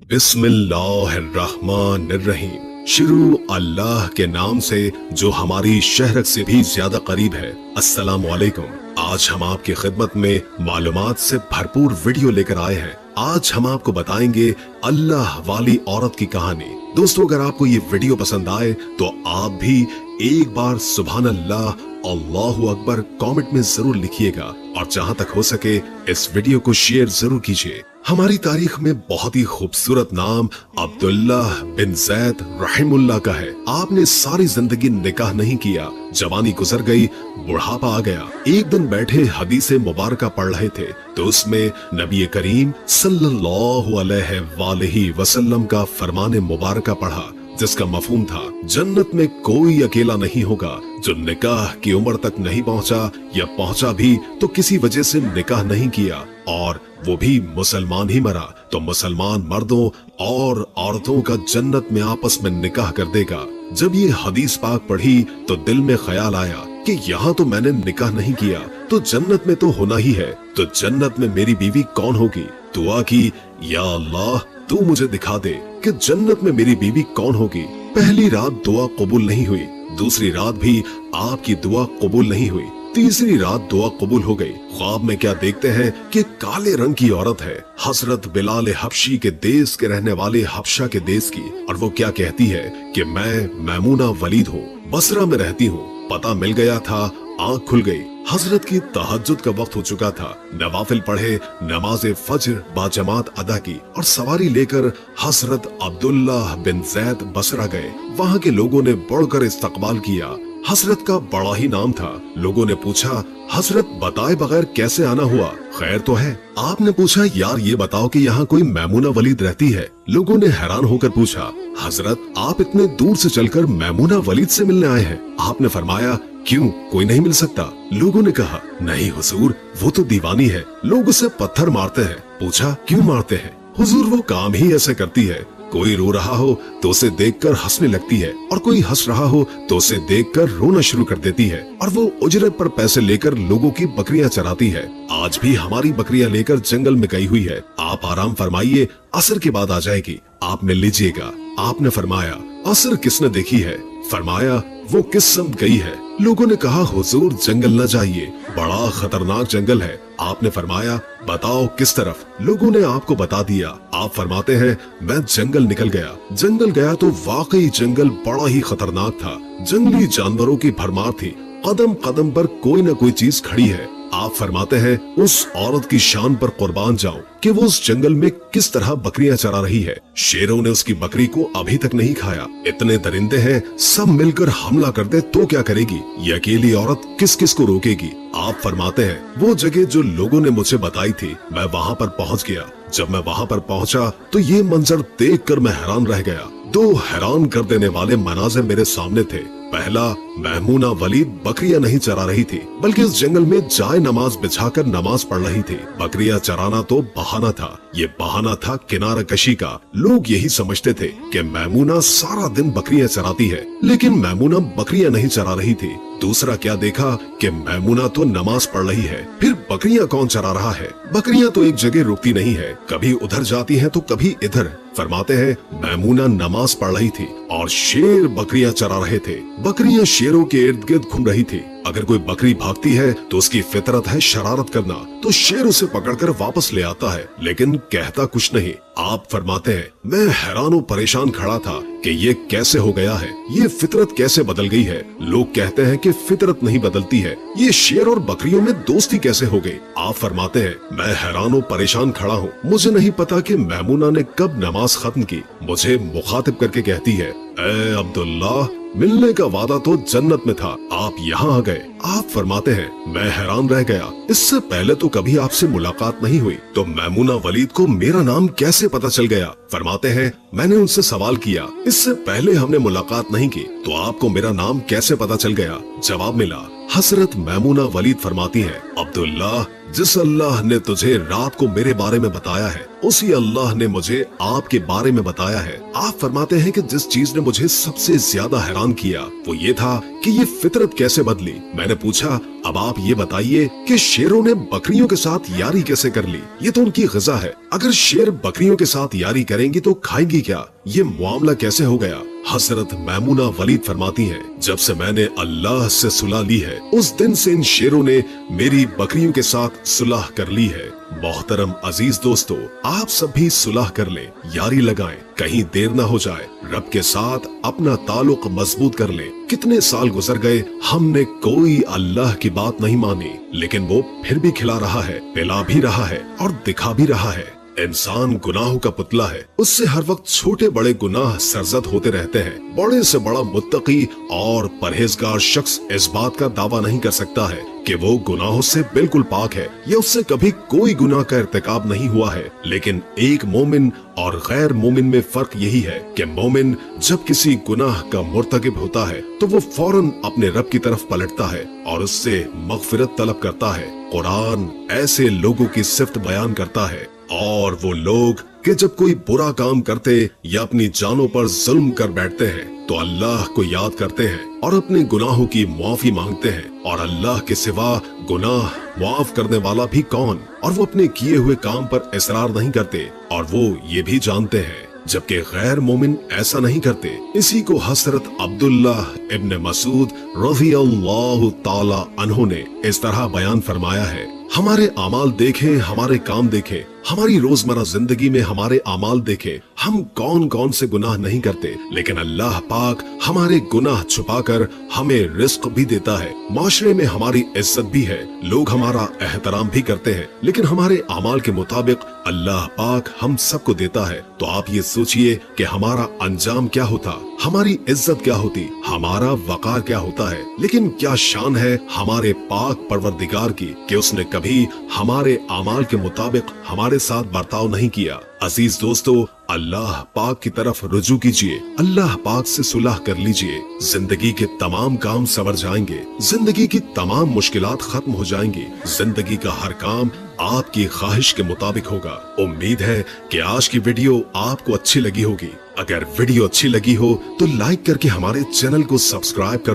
बिस्मिल्लाहिर्रहमानिर्रहीम। शुरू अल्लाह के नाम से जो हमारी शहरत से भी ज्यादा करीब है। अस्सलामु अलैकुम। आज हम आपकी खिदमत में मालूमात से भरपूर वीडियो लेकर आए हैं। आज हम आपको बताएंगे अल्लाह वाली औरत की कहानी। दोस्तों, अगर आपको ये वीडियो पसंद आए तो आप भी एक बार सुभान अल्लाह अल्लाहु अकबर कमेंट में जरूर लिखिएगा और जहां तक हो सके इस वीडियो को शेयर जरूर कीजिए। हमारी तारीख में बहुत ही खूबसूरत नाम अब्दुल्ला बिन जैद रहीमुल्लाह का है। आपने सारी जिंदगी निकाह नहीं किया, जवानी गुजर गई, बुढ़ापा आ गया। एक दिन बैठे हदीसे मुबारका पढ़ रहे थे तो उसमें नबी करीम सल्लल्लाहु अलैहि वसल्लम का फरमाने मुबारका पढ़ा, जिसका मफहूम था जन्नत में कोई अकेला नहीं होगा जो निकाह की उम्र तक नहीं पहुंचा या पहुंचा भी तो किसी वजह से निकाह नहीं किया, और वो भी मुसलमान ही मरा तो मुसलमान मर्दों और औरतों का जन्नत में आपस में निकाह कर देगा। जब ये हदीस पाक पढ़ी तो दिल में ख्याल आया कि यहाँ तो मैंने निकाह नहीं किया तो जन्नत में तो होना ही है, तो जन्नत में मेरी बीवी कौन होगी। दुआ की, या अल्लाह तू मुझे दिखा दे कि जन्नत में मेरी बीवी कौन होगी। पहली रात दुआ कबूल नहीं हुई, दूसरी रात भी आपकी दुआ कबूल नहीं हुई, तीसरी रात दुआ कबूल हो गई। ख्वाब में क्या देखते हैं कि काले रंग की औरत है, हजरत बिलाल हबशी के देश के रहने वाले हबशा के देश की, और वो क्या कहती है कि मैं मैमूना वलीद हूँ, बसरा में रहती हूँ। पता मिल गया था, आँख खुल गई। हजरत की तहज्जुद का वक्त हो चुका था। नवाफिल पढ़े, नमाज फज्र बाजमात अदा की और सवारी लेकर हजरत अब्दुल्ला बिन जैद बसरा गए। वहाँ के लोगों ने बढ़कर इस्तकबाल किया। हजरत का बड़ा ही नाम था। लोगों ने पूछा, हजरत बताए बगैर कैसे आना हुआ, खैर तो है। आपने पूछा, यार ये बताओ कि यहाँ कोई मैमूना वलीद रहती है। लोगों ने हैरान होकर पूछा, हजरत आप इतने दूर से चलकर मैमूना वलीद से मिलने आए हैं। आपने फरमाया, क्यों, कोई नहीं मिल सकता। लोगों ने कहा, नहीं हुजूर, वो तो दीवानी है, लोग उसे पत्थर मारते हैं। पूछा, क्यों मारते हैं। हुजूर वो काम ही ऐसे करती है, कोई रो रहा हो तो उसे देखकर हंसने लगती है और कोई हंस रहा हो तो उसे देखकर रोना शुरू कर देती है, और वो उजरत पर पैसे लेकर लोगों की बकरियां चराती है। आज भी हमारी बकरियां लेकर जंगल में गई हुई है। आप आराम फरमाइए, असर के बाद आ जाएगी, आप मिल लीजिएगा। आपने फरमाया, असर किसने देखी है। फरमाया, वो किस समत गई है। लोगों ने कहा, हुजूर जंगल न जाइए, बड़ा खतरनाक जंगल है। आपने फरमाया, बताओ किस तरफ। लोगों ने आपको बता दिया। आप फरमाते हैं, मैं जंगल निकल गया। जंगल गया तो वाकई जंगल बड़ा ही खतरनाक था। जंगली जानवरों की भरमार थी, कदम कदम पर कोई न कोई चीज खड़ी है। आप फरमाते हैं, उस औरत की शान पर कुर्बान जाऊं कि वो उस जंगल में किस तरह बकरियां चरा रही है। शेरों ने उसकी बकरी को अभी तक नहीं खाया। इतने दरिंदे हैं, सब मिलकर हमला कर दे तो क्या करेगी। ये अकेली औरत किस किस को रोकेगी। आप फरमाते हैं, वो जगह जो लोगों ने मुझे बताई थी, मैं वहाँ पर पहुँच गया। जब मैं वहाँ पर पहुँचा तो ये मंजर देखकर मैं हैरान रह गया। दो हैरान कर देने वाले मनाज़िर मेरे सामने थे। पहला, मैमूना वलीद बकरियां नहीं चरा रही थी, बल्कि इस जंगल में जाए नमाज बिछाकर नमाज पढ़ रही थी। बकरियां चराना तो बहाना था, ये बहाना था किनारा कशी का। लोग यही समझते थे कि मैमूना सारा दिन बकरियां चराती है, लेकिन मैमूना बकरियां नहीं चरा रही थी। दूसरा क्या देखा कि मैमूना तो नमाज पढ़ रही है, फिर बकरियां कौन चरा रहा है। बकरियां तो एक जगह रुकती नहीं है, कभी उधर जाती हैं तो कभी इधर। फरमाते हैं, मैमूना नमाज पढ़ रही थी और शेर बकरियां चरा रहे थे। बकरियां शेरों के इर्द गिर्द घूम रही थी। अगर कोई बकरी भागती है तो उसकी फितरत है शरारत करना, तो शेर उसे पकड़कर वापस ले आता है, लेकिन कहता कुछ नहीं। आप फरमाते हैं, मैं हैरान परेशान खड़ा था कि ये कैसे हो गया है, ये फितरत कैसे बदल गई है। लोग कहते हैं कि फितरत नहीं बदलती है, ये शेर और बकरियों में दोस्ती कैसे हो गई। आप फरमाते हैं, मैं हैरान परेशान खड़ा हूँ, मुझे नहीं पता कि मैमूना ने कब नमाज खत्म की। मुझे मुखातिब करके कहती है, ए अब्दुल्ला, मिलने का वादा तो जन्नत में था, आप यहाँ आ गए। आप फरमाते हैं, मैं हैरान रह गया, इससे पहले तो कभी आपसे मुलाकात नहीं हुई, तो मैमूना वलीद को मेरा नाम कैसे पता चल गया। फरमाते हैं, मैंने उनसे सवाल किया, इससे पहले हमने मुलाकात नहीं की, तो आपको मेरा नाम कैसे पता चल गया। जवाब मिला, हजरत मैमूना वलीद फरमाती हैं, अब्दुल्ला, जिस अल्लाह ने तुझे रात को मेरे बारे में बताया है उसी अल्लाह ने मुझे आपके बारे में बताया है। आप फरमाते हैं कि जिस चीज ने मुझे सबसे ज्यादा हैरान किया वो ये था कि ये फितरत कैसे बदली। मैंने पूछा, अब आप ये बताइए कि शेरों ने बकरियों के साथ यारी कैसे कर ली? ये तो उनकी ग़िज़ा है। अगर शेर बकरियों के साथ यारी करेंगी तो खाएंगी क्या? ये मामला कैसे हो गया? हजरत मैमूना वलीद फरमाती हैं, जब से मैंने अल्लाह से सुलह ली है उस दिन से इन शेरों ने मेरी बकरियों के साथ सुलह कर ली है। मोहतरम अजीज दोस्तों, आप सब भी सुलह कर लें, यारी लगाएं, कहीं देर न हो जाए। रब के साथ अपना ताल्लुक मजबूत कर लें। कितने साल गुजर गए, हमने कोई अल्लाह की बात नहीं मानी, लेकिन वो फिर भी खिला रहा है, पिला भी रहा है और दिखा भी रहा है। इंसान गुनाहों का पुतला है, उससे हर वक्त छोटे बड़े गुनाह सरजद होते रहते हैं। बड़े से बड़ा मुत्तकी और परहेजगार शख्स इस बात का दावा नहीं कर सकता है कि वो गुनाहों से बिल्कुल पाक है या उससे कभी कोई गुनाह का इर्तिकाब नहीं हुआ है। लेकिन एक मोमिन और गैर मोमिन में फर्क यही है कि मोमिन जब किसी गुनाह का मुर्तकिब होता है तो वो फौरन अपने रब की तरफ पलटता है और उससे मगफिरत तलब करता है। कुरान ऐसे लोगों की सिफ्त बयान करता है, और वो लोग कि जब कोई बुरा काम करते या अपनी जानों पर जुल्म कर बैठते हैं तो अल्लाह को याद करते हैं और अपने गुनाहों की माफी मांगते हैं। और अल्लाह के सिवा गुनाह माफ करने वाला भी कौन? और वो अपने किए हुए काम पर इसरार नहीं करते और वो ये भी जानते हैं, जबकि गैर मोमिन ऐसा नहीं करते। इसी को हजरत अब्दुल्ला इब्न मसूद रज़ियल्लाहु ताला अन्हु ने इस तरह बयान फरमाया है, हमारे अमाल देखें, हमारे काम देखें, हमारी रोजमर्रा जिंदगी में हमारे अमाल देखें, हम कौन कौन से गुनाह नहीं करते, लेकिन अल्लाह पाक हमारे गुनाह छुपाकर हमें रिस्क भी देता है, माशरे में हमारी इज्जत भी है, लोग हमारा एहतराम भी करते हैं, लेकिन हमारे अमाल के मुताबिक अल्लाह पाक हम सबको देता है। तो आप ये सोचिए कि हमारा अंजाम क्या होता, हमारी इज्जत क्या होती, हमारा वकार क्या होता है। लेकिन क्या शान है हमारे पाक परवरदिगार की कि उसने कभी हमारे अमाल के मुताबिक हमारे साथ बर्ताव नहीं किया। अजीज दोस्तों, अल्लाह पाक की तरफ रुजू कीजिए, अल्लाह पाक से सुलह कर लीजिए, जिंदगी के तमाम काम सवर जाएंगे, जिंदगी की तमाम मुश्किलात खत्म हो जाएंगी, जिंदगी का हर काम आपकी ख्वाहिश के मुताबिक होगा। उम्मीद है कि आज की वीडियो आपको अच्छी लगी होगी। अगर वीडियो अच्छी लगी हो तो लाइक करके हमारे चैनल को सब्सक्राइब कर